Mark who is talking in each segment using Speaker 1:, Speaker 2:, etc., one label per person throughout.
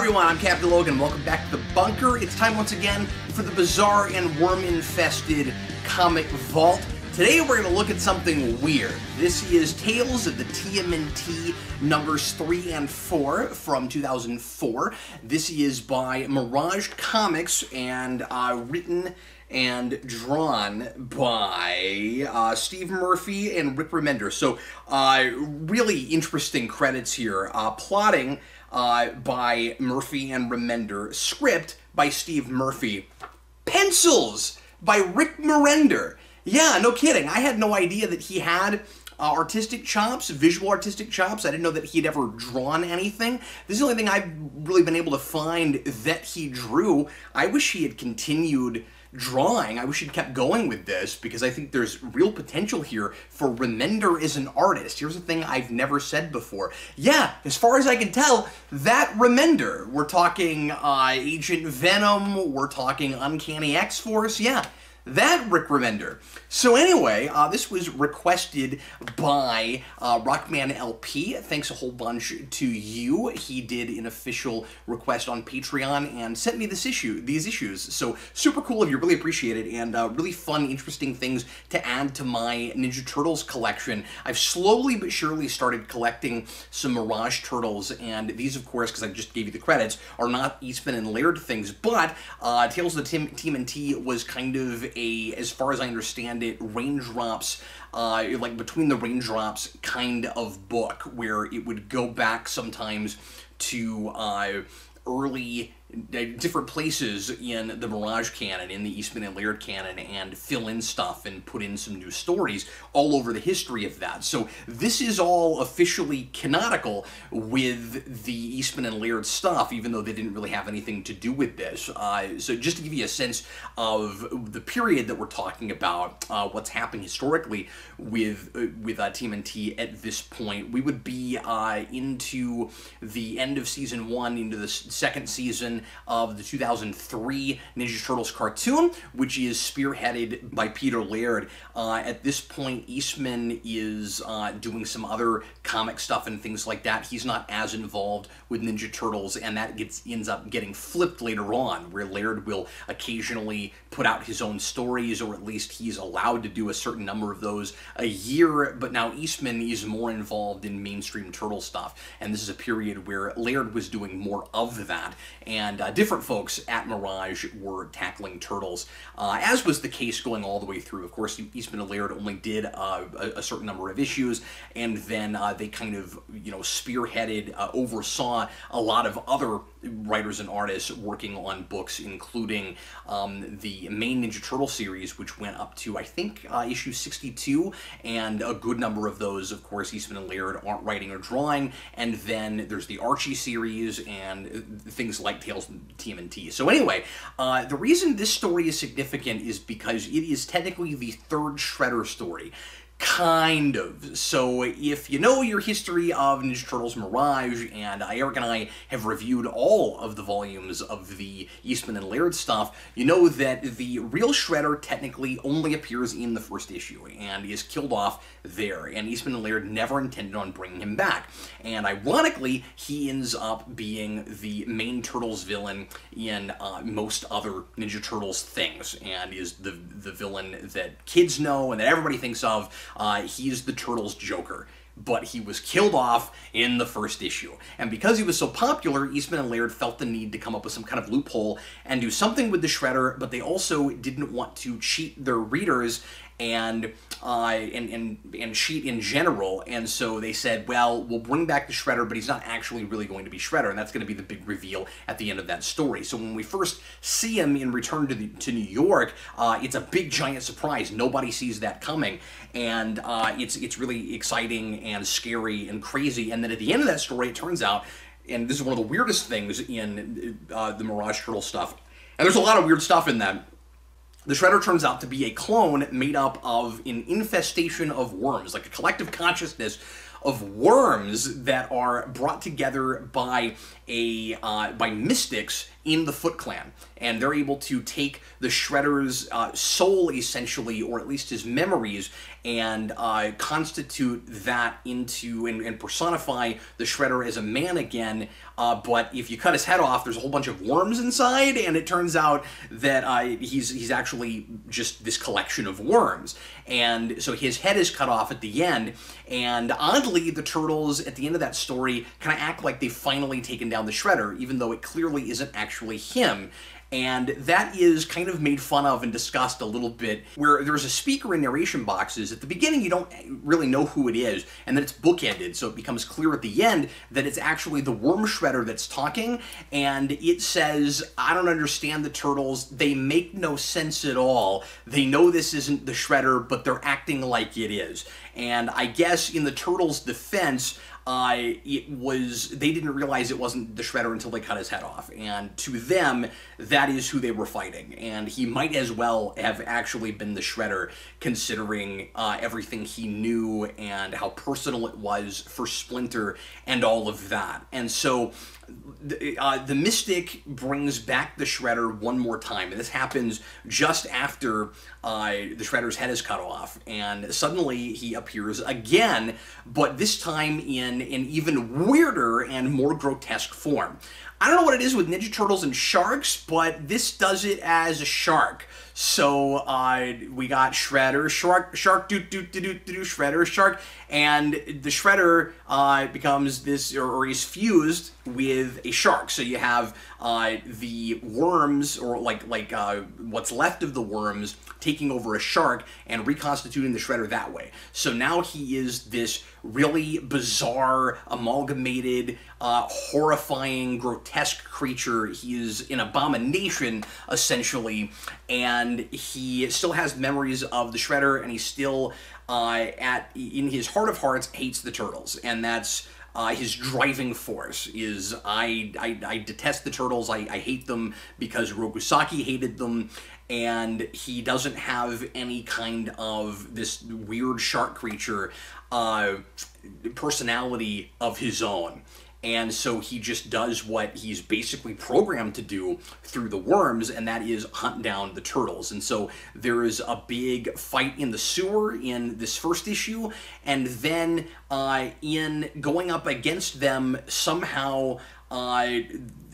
Speaker 1: everyone, I'm Captain Logan. Welcome back to the bunker. It's time once again for the bizarre and worm-infested comic vault. Today we're going to look at something weird. This is Tales of the Tmnt numbers 3 and 4 from 2004. This is by Mirage Comics and written and drawn by Steve Murphy and Rick Remender. So really interesting credits here. Plotting by Murphy and Remender. Script by Steve Murphy. Pencils by Rick Remender. Yeah, no kidding. I had no idea that he had artistic chops, visual artistic chops. I didn't know that he'd ever drawn anything. This is the only thing I've really been able to find that he drew. I wish he had continued drawing. I wish he'd kept going with this because I think there's real potential here for Remender as an artist. Here's the thing I've never said before. Yeah, as far as I can tell, that Remender. We're talking Agent Venom, we're talking Uncanny X-Force, yeah. That Rick Remender. So anyway, this was requested by RockManLp. Thanks a whole bunch to you. He did an official request on Patreon and sent me these issues. So super cool of you, really appreciate it, and really fun, interesting things to add to my Ninja Turtles collection. I've slowly but surely started collecting some Mirage Turtles, and these, of course, because I just gave you the credits, are not Eastman and Laird things, but Tales of the Tmnt was kind of as far as I understand it, raindrops, like between the raindrops kind of book, where it would go back sometimes to early different places in the Mirage canon, in the Eastman and Laird canon, and fill in stuff and put in some new stories all over the history of that. So this is all officially canonical with the Eastman and Laird stuff, even though they didn't really have anything to do with this. So just to give you a sense of the period that we're talking about, what's happening historically with TMNT at this point, we would be into the end of Season 1, into the second season of the 2003 Ninja Turtles cartoon, which is spearheaded by Peter Laird. At this point, Eastman is doing some other comic stuff and things like that. He's not as involved with Ninja Turtles, and that ends up getting flipped later on, where Laird will occasionally put out his own stories, or at least he's allowed to do a certain number of those a year, but now Eastman is more involved in mainstream Turtle stuff, and this is a period where Laird was doing more of that, and different folks at Mirage were tackling Turtles, as was the case going all the way through. Of course, Eastman and Laird only did a certain number of issues, and then they kind of, spearheaded, oversaw a lot of other writers and artists working on books, including the main Ninja Turtle series, which went up to, I think, issue 62, and a good number of those, of course, Eastman and Laird aren't writing or drawing, and then there's the Archie series and things like Tales of TMNT. So anyway, the reason this story is significant is because it is technically the third Shredder story. Kind of. So if you know your history of Ninja Turtles Mirage, and Eric and I have reviewed all of the volumes of the Eastman and Laird stuff, you know that the real Shredder technically only appears in the first issue and is killed off there, and Eastman and Laird never intended on bringing him back. And ironically, he ends up being the main Turtles villain in most other Ninja Turtles things, and is the villain that kids know and that everybody thinks of. He's the Turtles' Joker, but he was killed off in the first issue. And because he was so popular, Eastman and Laird felt the need to come up with some kind of loophole and do something with the Shredder, but they also didn't want to cheat their readers and cheat in general, and so they said, well, we'll bring back the Shredder, but he's not actually really going to be Shredder, and that's going to be the big reveal at the end of that story. So when we first see him in Return to New York, it's a big giant surprise. Nobody sees that coming, and it's really exciting and scary and crazy. And then at the end of that story, it turns out, and this is one of the weirdest things in the Mirage Turtle stuff, and there's a lot of weird stuff in that. The Shredder turns out to be a clone made up of an infestation of worms, like a collective consciousness of worms that are brought together by by mystics in the Foot Clan, and they're able to take the Shredder's soul, essentially, or at least his memories, and constitute that into, and personify the Shredder as a man again, but if you cut his head off, there's a whole bunch of worms inside, and it turns out that he's actually just this collection of worms. And so his head is cut off at the end, and oddly, the Turtles, at the end of that story, kind of act like they've finally taken down the Shredder, even though it clearly isn't actually him. And that is kind of made fun of and discussed a little bit, where there's a speaker in narration boxes. At the beginning, you don't really know who it is, and then it's bookended, so it becomes clear at the end that it's actually the Worm Shredder that's talking, and it says, "I don't understand the Turtles. They make no sense at all. They know this isn't the Shredder, but they're acting like it is." And I guess in the Turtles' defense, they didn't realize it wasn't the Shredder until they cut his head off. And to them, that is who they were fighting. And he might as well have actually been the Shredder, considering everything he knew and how personal it was for Splinter and all of that. And so the Mystic brings back the Shredder one more time, and this happens just after the Shredder's head is cut off, and suddenly he appears again, but this time in an even weirder and more grotesque form. I don't know what it is with Ninja Turtles and sharks, but this does it as a shark. So we got Shredder, shark, Shredder, shark, and the Shredder becomes this, or is fused with a shark. So you have the worms, or like what's left of the worms, taking over a shark and reconstituting the Shredder that way. So now he is this really bizarre, amalgamated, horrifying, grotesque creature. He is an abomination, essentially, and he still has memories of the Shredder, and he still, in his heart of hearts, hates the Turtles, and that's his driving force. Is I detest the Turtles. I hate them because Rokusaki hated them, and he doesn't have any kind of this weird shark creature personality of his own. And so he just does what he's basically programmed to do through the worms, and that is hunt down the Turtles. And so there is a big fight in the sewer in this first issue, and then in going up against them, somehow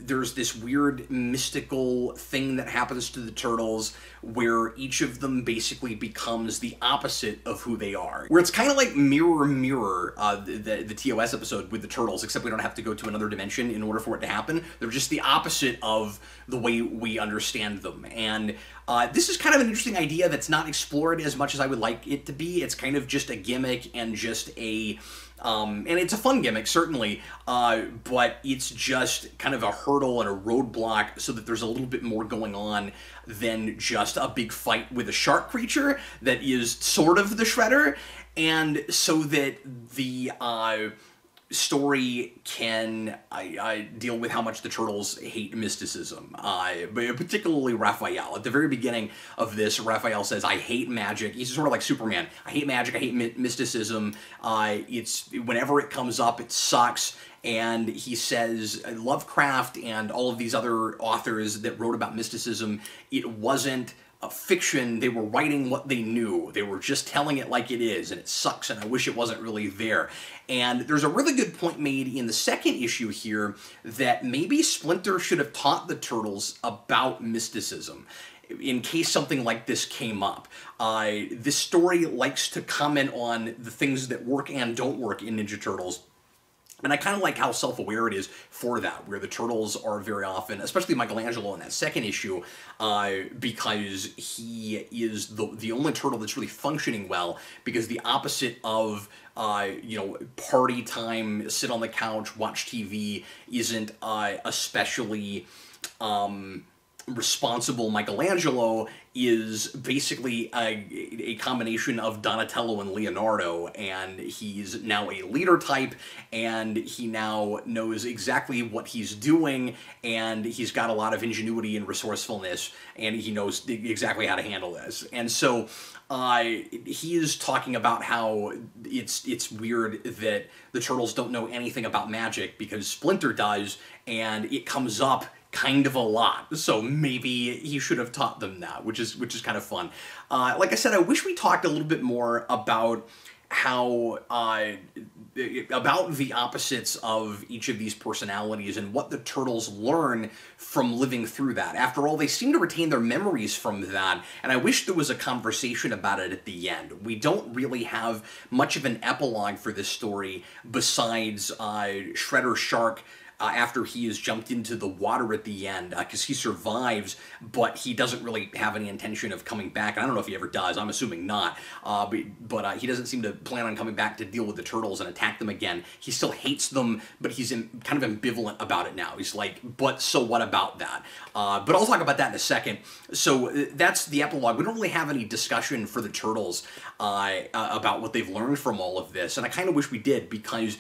Speaker 1: there's this weird mystical thing that happens to the Turtles where each of them basically becomes the opposite of who they are. Where it's kind of like Mirror, Mirror, the TOS episode with the Turtles, except we don't have to go to another dimension in order for it to happen. They're just the opposite of the way we understand them. And this is kind of an interesting idea that's not explored as much as I would like it to be. It's kind of just a gimmick and just a... and it's a fun gimmick, certainly, but it's just kind of a hurdle and a roadblock so that there's a little bit more going on than just a big fight with a shark creature that is sort of the Shredder, and so that the story can deal with how much the Turtles hate mysticism, but particularly Raphael. At the very beginning of this, Raphael says, "I hate magic." He's sort of like Superman. "I hate magic, I hate mysticism. It's whenever it comes up, it sucks." And he says Lovecraft and all of these other authors that wrote about mysticism, it wasn't a fiction. They were writing what they knew. They were just telling it like it is, and it sucks, and I wish it wasn't really there. And there's a really good point made in the second issue here that maybe Splinter should have taught the Turtles about mysticism in case something like this came up. This story likes to comment on the things that work and don't work in Ninja Turtles. And I kind of like how self-aware it is for that, where the Turtles are very often, especially Michelangelo in that second issue, because he is the only Turtle that's really functioning well, because the opposite of, you know, party time, sit on the couch, watch TV, isn't especially responsible Michelangelo is basically a combination of Donatello and Leonardo, and he's now a leader type, and he now knows exactly what he's doing, and he's got a lot of ingenuity and resourcefulness, and he knows exactly how to handle this. And so he is talking about how it's weird that the Turtles don't know anything about magic because Splinter does, and it comes up kind of a lot, so maybe he should have taught them that, which is kind of fun. Like I said, I wish we talked a little bit more about how about the opposites of each of these personalities and what the Turtles learn from living through that. After all, they seem to retain their memories from that, and I wish there was a conversation about it at the end. We don't really have much of an epilogue for this story besides Shredder Shark after he has jumped into the water at the end, because he survives, but he doesn't really have any intention of coming back. And I don't know if he ever does. I'm assuming not. But he doesn't seem to plan on coming back to deal with the Turtles and attack them again. He still hates them, but he's kind of ambivalent about it now. He's like, but so what about that? But I'll talk about that in a second. So that's the epilogue. We don't really have any discussion for the Turtles about what they've learned from all of this. And I kind of wish we did, because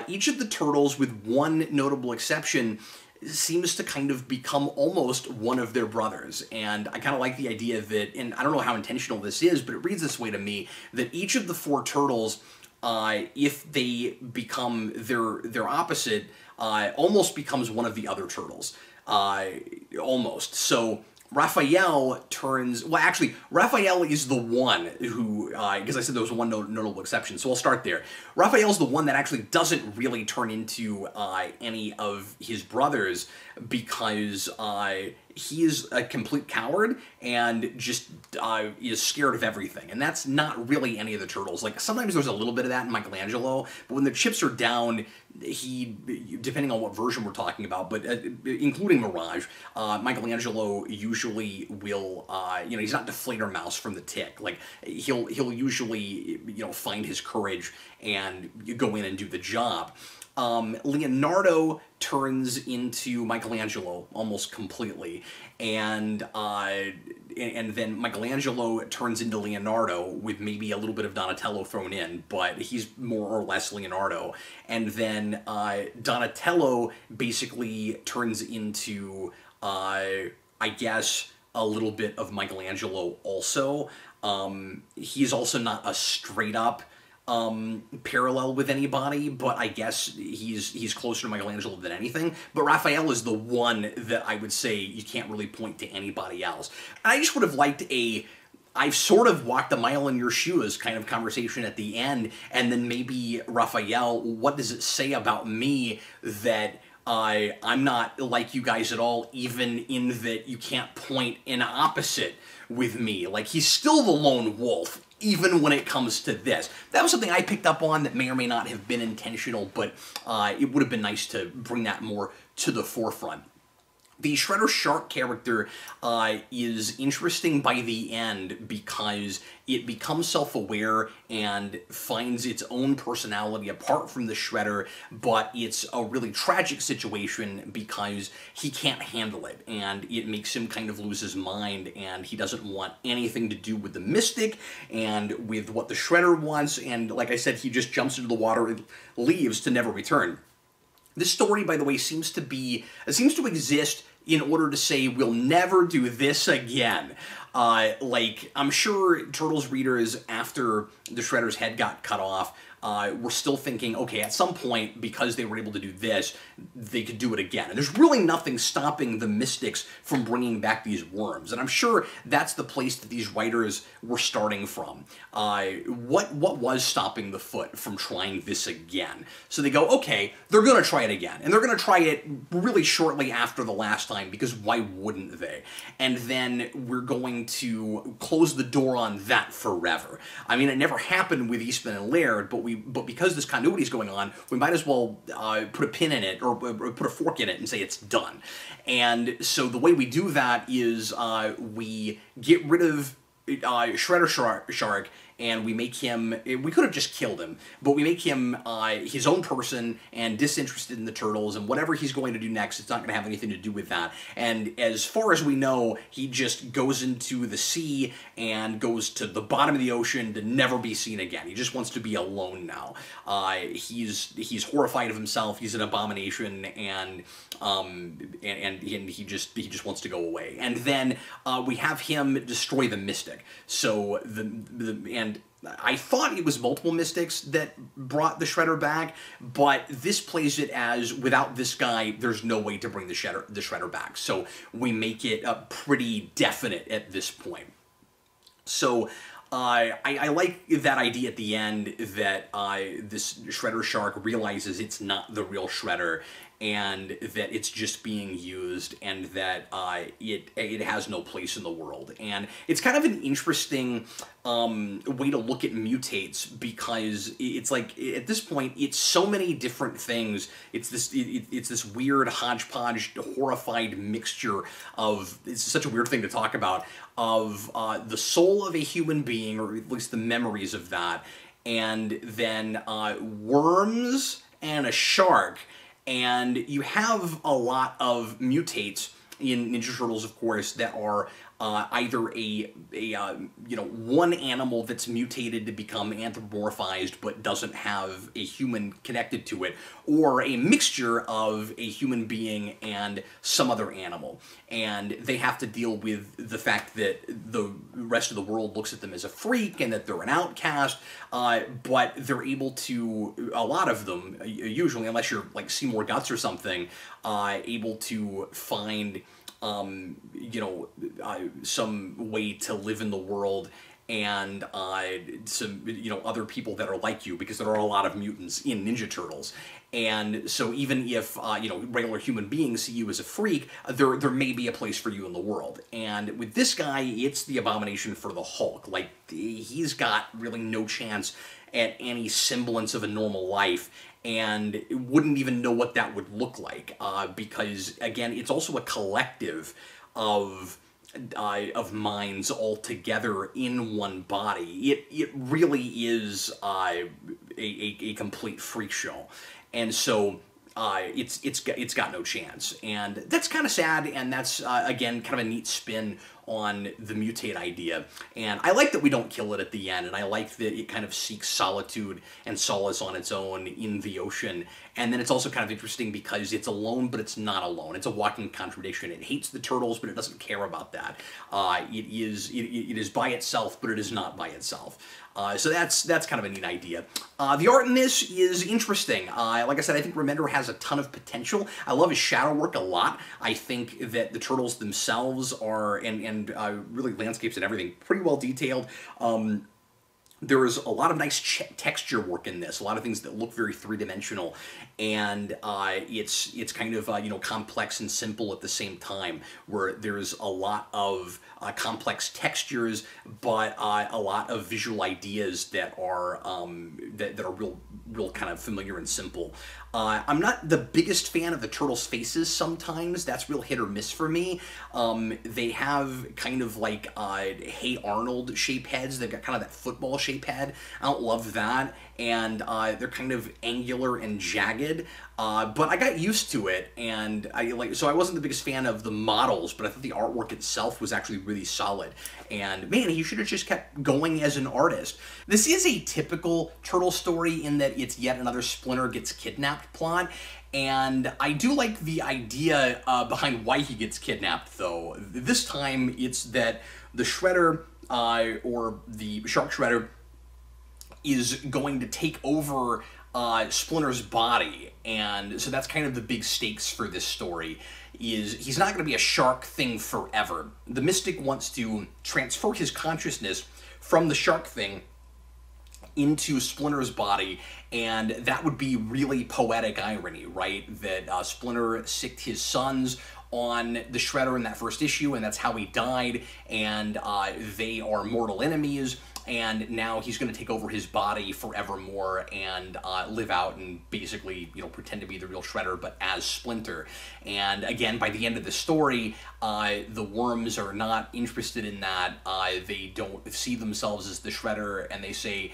Speaker 1: each of the Turtles, with one notable exception, seems to kind of become almost one of their brothers. And I kind of like the idea that, and I don't know how intentional this is, but it reads this way to me, that each of the four Turtles, if they become their opposite, almost becomes one of the other Turtles. Almost. So Raphael turns... Well, actually, Raphael is the one who... because I said there was one notable exception, so I'll start there. Raphael's the one that actually doesn't really turn into any of his brothers, because he is a complete coward and just is scared of everything. And that's not really any of the Turtles. Like, sometimes there's a little bit of that in Michelangelo, but when the chips are down, he, depending on what version we're talking about, but including Mirage, Michelangelo usually will, you know, he's not Deflator Mouse from The Tick. Like, he'll usually, you know, find his courage and go in and do the job. Leonardo turns into Michelangelo almost completely, and then Michelangelo turns into Leonardo with maybe a little bit of Donatello thrown in, but he's more or less Leonardo. And then Donatello basically turns into, I guess, a little bit of Michelangelo also. He's also not a straight-up parallel with anybody, but I guess he's closer to Michelangelo than anything. But Raphael is the one that I would say you can't really point to anybody else. And I just would have liked I've sort of walked a mile in your shoes kind of conversation at the end, and then maybe Raphael, what does it say about me that I'm not like you guys at all, even in that you can't point an opposite with me. Like, he's still the lone wolf, even when it comes to this. That was something I picked up on that may or may not have been intentional, but it would have been nice to bring that more to the forefront. The Shredder Shark character is interesting by the end because it becomes self-aware and finds its own personality apart from the Shredder, but it's a really tragic situation because he can't handle it, and it makes him kind of lose his mind, and he doesn't want anything to do with the Mystic and with what the Shredder wants, and like I said, he just jumps into the water and leaves to never return. This story, by the way, seems to exist in order to say, we'll never do this again. Like, I'm sure Turtles readers, after the Shredder's head got cut off, were still thinking, okay, at some point, because they were able to do this, they could do it again. And there's really nothing stopping the Mystics from bringing back these worms. And I'm sure that's the place that these writers were starting from. What was stopping the Foot from trying this again? So they go, okay, they're going to try it again. And they're going to try it really shortly after the last time, because why wouldn't they? And then we're going to close the door on that forever. I mean, it never happened with Eastman and Laird, but because this continuity is going on, we might as well put a pin in it, or put a fork in it and say it's done. And so the way we do that is we get rid of Shredder Shark and we make him, we could have just killed him, but we make him his own person and disinterested in the turtles, and whatever he's going to do next, it's not going to have anything to do with that. And as far as we know, he just goes into the sea and goes to the bottom of the ocean to never be seen again. He just wants to be alone now. He's horrified of himself. He's an abomination, and he just wants to go away. And then we have him destroy the Mystic. So and I thought it was multiple Mystics that brought the Shredder back, but this plays it as, without this guy, there's no way to bring the Shredder back. So we make it pretty definite at this point. So I like that idea at the end that this Shredder Shark realizes it's not the real Shredder, and that it's just being used, and that it has no place in the world. And it's kind of an interesting way to look at mutates, because it's like, at this point, it's so many different things. It's this weird hodgepodge, horrified mixture of, it's such a weird thing to talk about, of the soul of a human being, or at least the memories of that, and then worms and a shark. And you have a lot of mutates in Ninja Turtles, of course, that are either one animal that's mutated to become anthropomorphized but doesn't have a human connected to it, or a mixture of a human being and some other animal. And they have to deal with the fact that the rest of the world looks at them as a freak and that they're an outcast, but they're able to, a lot of them, usually, unless you're like Seymour Guts or something, able to find some way to live in the world, and some, other people that are like you, because there are a lot of mutants in Ninja Turtles. And so even if, regular human beings see you as a freak, there may be a place for you in the world. And with this guy, it's the abomination for the Hulk. Like, he's got really no chance at any semblance of a normal life, and wouldn't even know what that would look like, because, again, it's also a collective of minds all together in one body. It really is a complete freak show, and so it's got no chance, and that's kind of sad. And that's again kind of a neat spin on the mutate idea. And I like that we don't kill it at the end, and I like that it kind of seeks solitude and solace on its own in the ocean. And then it's also kind of interesting because it's alone, but it's not alone. It's a walking contradiction. It hates the turtles, but it doesn't care about that. It is by itself, but it is not by itself. So that's kind of a neat idea. The art in this is interesting. Like I said, I think Remender has a ton of potential. I love his shadow work a lot. I think that the turtles themselves are, and really landscapes and everything, pretty well detailed. There's a lot of nice texture work in this, a lot of things that look very three-dimensional, and it's kind of complex and simple at the same time, where there's a lot of complex textures, but a lot of visual ideas that are that are real kind of familiar and simple. I'm not the biggest fan of the turtles' faces sometimes. That's real hit or miss for me. They have kind of like Hey Arnold shape heads. They've got kind of that football shape head. I don't love that. And they're kind of angular and jagged. But I got used to it, and so I wasn't the biggest fan of the models, but I thought the artwork itself was actually really solid. And man, he should have just kept going as an artist. This is a typical turtle story in that it's yet another Splinter gets kidnapped plot. And I do like the idea behind why he gets kidnapped, though. This time, it's that the Shredder, or the Shark Shredder, is going to take over Splinter's body. And so that's kind of the big stakes for this story, is he's not going to be a shark thing forever. The Mystic wants to transfer his consciousness from the shark thing into Splinter's body, and that would be really poetic irony, right? That Splinter sicked his sons on the Shredder in that first issue, and that's how he died, and they are mortal enemies, and now he's going to take over his body forevermore and live out and basically, you know, pretend to be the real Shredder, but as Splinter. And again, by the end of the story, the worms are not interested in that. They don't see themselves as the Shredder, and they say,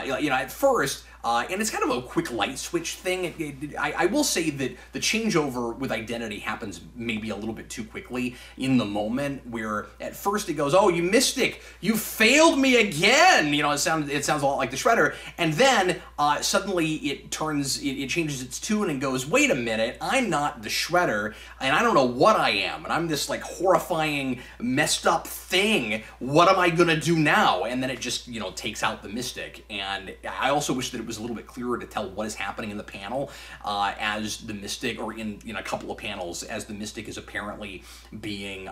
Speaker 1: you know, at first, and it's kind of a quick light switch thing. I will say that the changeover with identity happens maybe a little bit too quickly in the moment, where at first it goes, "Oh, you Mystic, you failed me again." You know, it sounds a lot like the Shredder, and then suddenly it changes its tune and goes, "Wait a minute, I'm not the Shredder, and I don't know what I am, and I'm this like horrifying, messed up thing. What am I gonna do now?" And then it just, you know, takes out the Mystic. And I also wish that it was a little bit clearer to tell what is happening in the panel as the Mystic, or in a couple of panels, as the Mystic is apparently being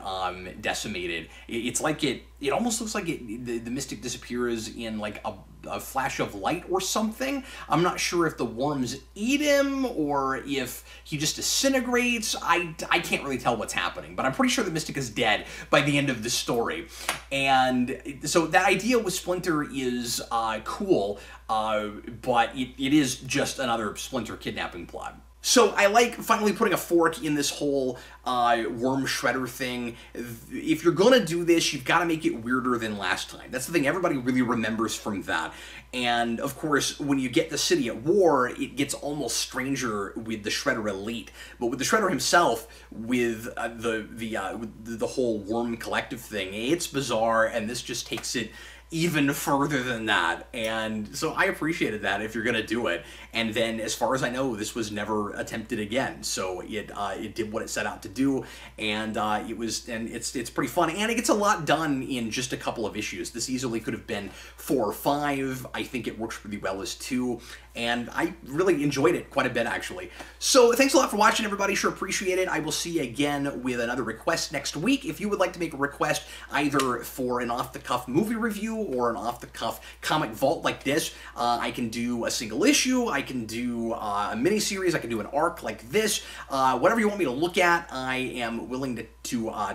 Speaker 1: decimated. It's like it almost looks like the Mystic disappears in like a flash of light or something. I'm not sure if the worms eat him or if he just disintegrates. I can't really tell what's happening, but I'm pretty sure the Mystic is dead by the end of the story. And so that idea with Splinter is cool, but it is just another Splinter kidnapping plot. So I like finally putting a fork in this whole worm Shredder thing. If you're gonna do this, you've got to make it weirder than last time. That's the thing everybody really remembers from that. And of course, when you get the City at War, it gets almost stranger with the Shredder Elite. But with the Shredder himself, with the whole worm collective thing, it's bizarre, and this just takes it even further than that. And so I appreciated that if you're gonna do it. And then, as far as I know, this was never attempted again. So it did what it set out to do, and it's pretty fun, and it gets a lot done in just a couple of issues. This easily could have been 4 or 5. I think it works really well as 2, and I really enjoyed it quite a bit, actually. So thanks a lot for watching, everybody. Sure appreciate it. I will see you again with another request next week. If you would like to make a request either for an off-the-cuff movie review or an off-the-cuff comic vault like this, I can do a single issue, I can do a mini-series, I can do an arc like this. Whatever you want me to look at, I am willing to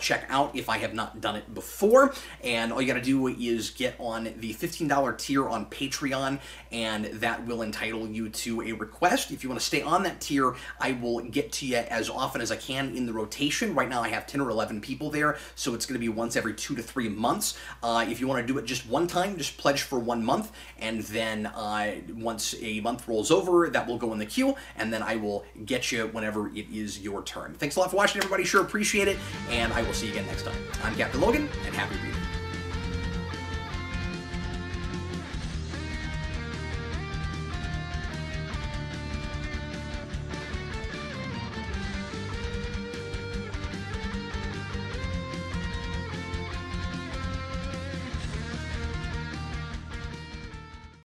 Speaker 1: check out if I have not done it before. And all you gotta do is get on the $15 tier on Patreon, and that will entitle you to a request. If you want to stay on that tier, I will get to you as often as I can in the rotation. Right now I have 10 or 11 people there, so it's going to be once every 2 to 3 months. If you want to do it just one time, just pledge for 1 month, and then once a month rolls over, that will go in the queue, and then I will get you whenever it is your turn. Thanks a lot for watching, everybody. Sure appreciate it, and I will see you again next time. I'm Captain Logan, and happy reading.